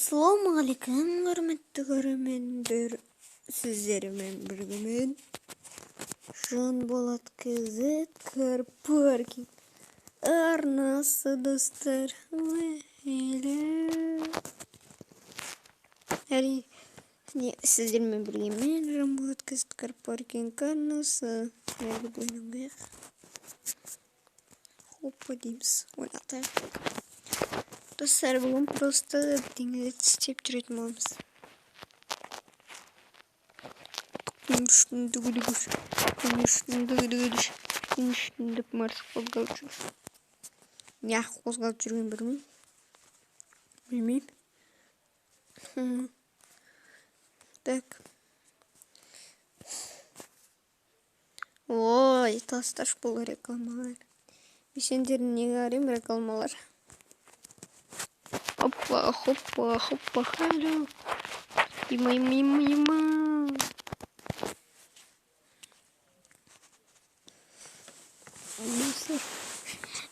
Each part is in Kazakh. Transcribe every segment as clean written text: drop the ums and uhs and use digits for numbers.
Assalamualaikum hörmetli görürmänler. Sizlerмен birgemen Жанболат КЗ Карпаркинг арнасы достар. Sizlerмен birgemen Жанболат КЗ Карпаркинг арнасы. Hoppa дейміз. Ойнатайық. Достар, бүгін просто бірдеңелерді істеп жүретін боламыз. Деп Марс қозғалып жүр. Неғып қозғалып жүрген білмеймін. Так. Ой, тасташ бұл рекламалар. Сендердің неге арайым рекламалар? Хоппа, хайда. Има.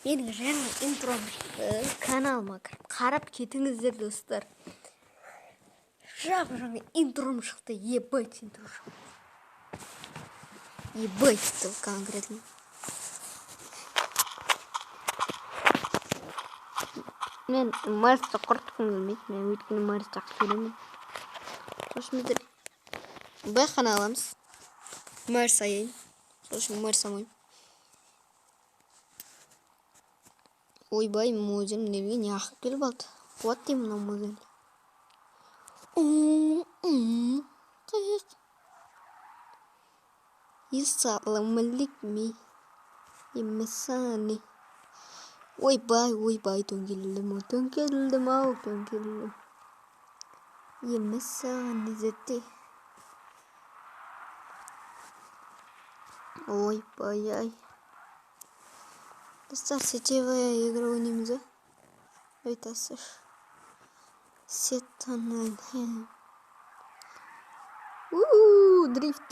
Менің жаңа интром каналыма қарап кетіңіздер, достар. Жаңа интром шықты, ебать интром шықты. Ебать это конкретно. Мен Марсты құртқым келмейді, мен өйткені Марс жақсы көремін. Сосын біздер байқана аламыз. Марс аяйын. Сосын Марс амайын. Ойбай, музем нерге неғып келіп алды. Вот деймін мына музем. Қиық. Иссалаумалейкум. Емесаны. Ойбай, төңкерілдім. Емесаны зетте. Ойбай. Достар, сетевая игра ойнаймыз, а? Айтасыз. Сеттанын. Дрифт.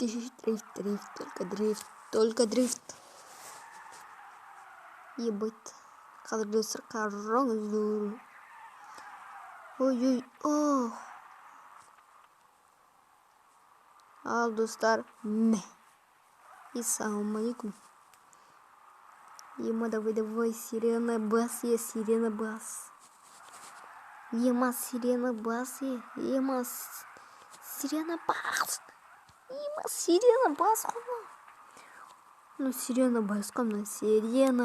Только дрифт. Ебать. Қазір достар, қараңыздар. Ой. Ал, достар, Ассалаумалейкум. Ема, давай, сирена бас. Ема, сирена бас. Ну, сирена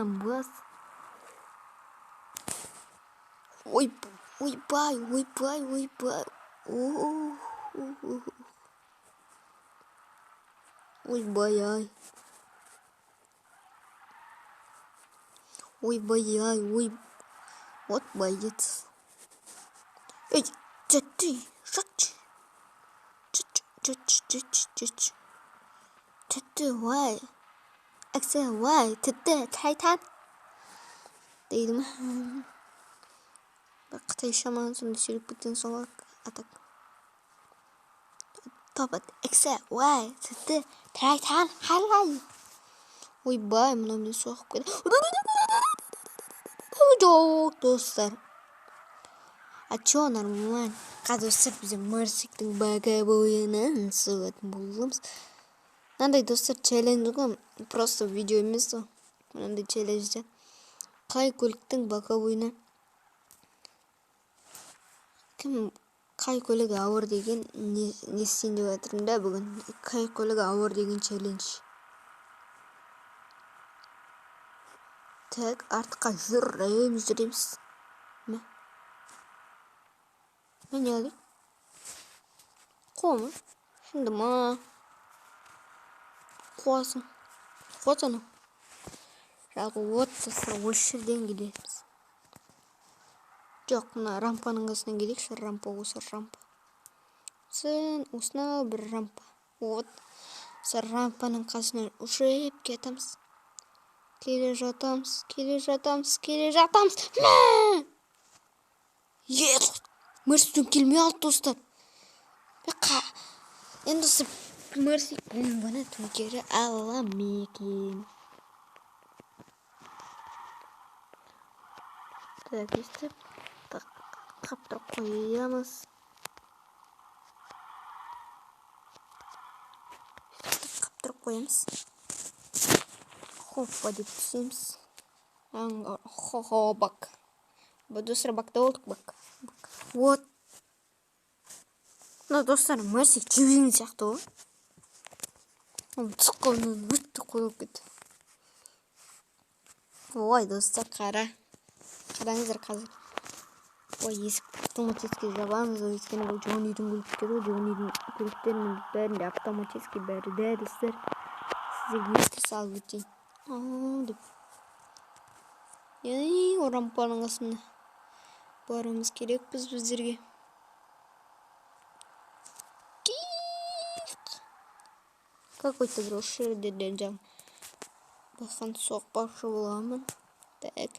бас. Ойбай. Ойбай. Вот боец. Эй, ты, why? Excel, why? Titan. Дейдім. Қытай шаман сонда сүйріп кеткен соң атак. Топат, Excel, why? Titan, халай. Ойбай, мұна мен соғып кетті. Жоқ, достар. А чё, нормально? Қазір бізде Марсиктің бага бойынан соғатын боламыз. Мынандай, достар, челлендж ғой. Просто видео емес о. Мынандай челленджде. Қай көліктің бага бойынан? Кім қай көлігі ауыр деген не істейін деп жатырмын да бүгін. Қай көлігі ауыр деген челлендж. Так, артқа жүреміз. Мен не алайын? Қуамын. Şimdi ма. Қуасың. Қуасың. Жалғы отсасы осы жерден келеміз. Жоқ, мына рампаның қасынан келейікші. Рампа. Сен осынау бір рампа. Вот. Рампаның қасынан ұшып кетеміз. Келе жатамыз. Ес! Мөрсіден келмей алды, достар. Енді Мөрсіден бұны төңкері алам екен. Так, естіп. Так. Kaptırıp koyamız. Kaptırıp koyamız. Hoppa deyip түсеміз. Хо-хо, бак. Достар, бакта болдық, бак. Вот. Мына достар, Мерсик жіберген сияқты ғой. Тұққаннан өтті қойылып кетті. Ой, достар, қараңыздар қазір. Ой, есік автоматически жабамыз. Өйткені бұл Джоннидің көліктері. Джоннидің көліктерінің бәрінде автоматически бәрі дәліздер. Сіздерге еске салып өтейін. Деп. Рампаның қасында барымыз керек біздерге. Какой-то брошюр деден Бахан соқпақшы боламын. Так,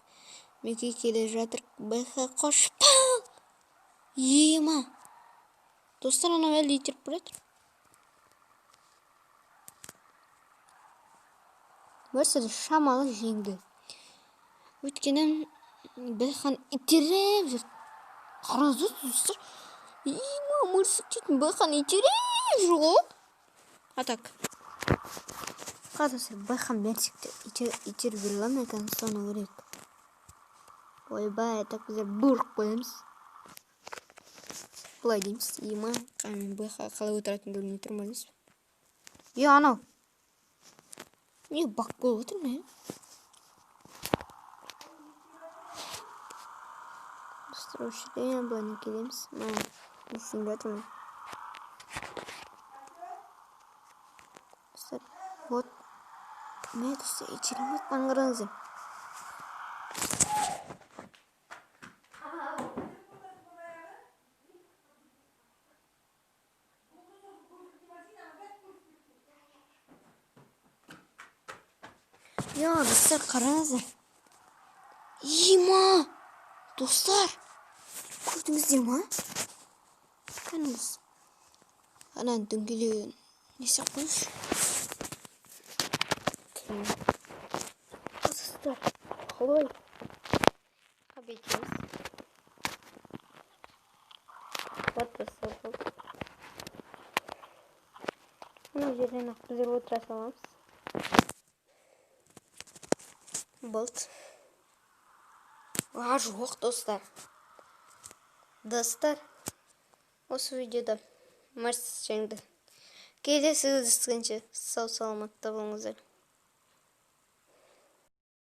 Меке келе жатыр. Баха қошпа! Ема! Достар, анау әлі итеріп баратыр. Мерседес шамалы жеңді. Өйткені Бахан итеріп жүр. Қараңыз достар. Ема, Мерсик дейтін Бахан итеріп жүр ғой. Так. Қазір Бахан Мерсикті итеріп жүр ма екен, соны көрейік. Ойбай, так біздер бұрып қоямыз. Бұлай дейміз. Ема, қамен Баха қалай отыратын білмей тұрмаймыз. Анау. Не бак болып отыр ма? Строушіден бұлайны келеміз. Есін жатырмын. Вот. Мен достар, ичереміз аңғырыңызым. Достар, қараңыздар. Ема! Достар! Көрдіңіздер ма? Қаныңыз. Анан дөңгелеген несі қойшы. Достар, қалай? Қабетеміз. Вот достар болды. Мына жерден ақ біздер отыра саламыз. Болды. Жоқ, достар. Достар, осы видеода Мерседес жеңді. Келесі кездескенше сау саламатта болыңыздар.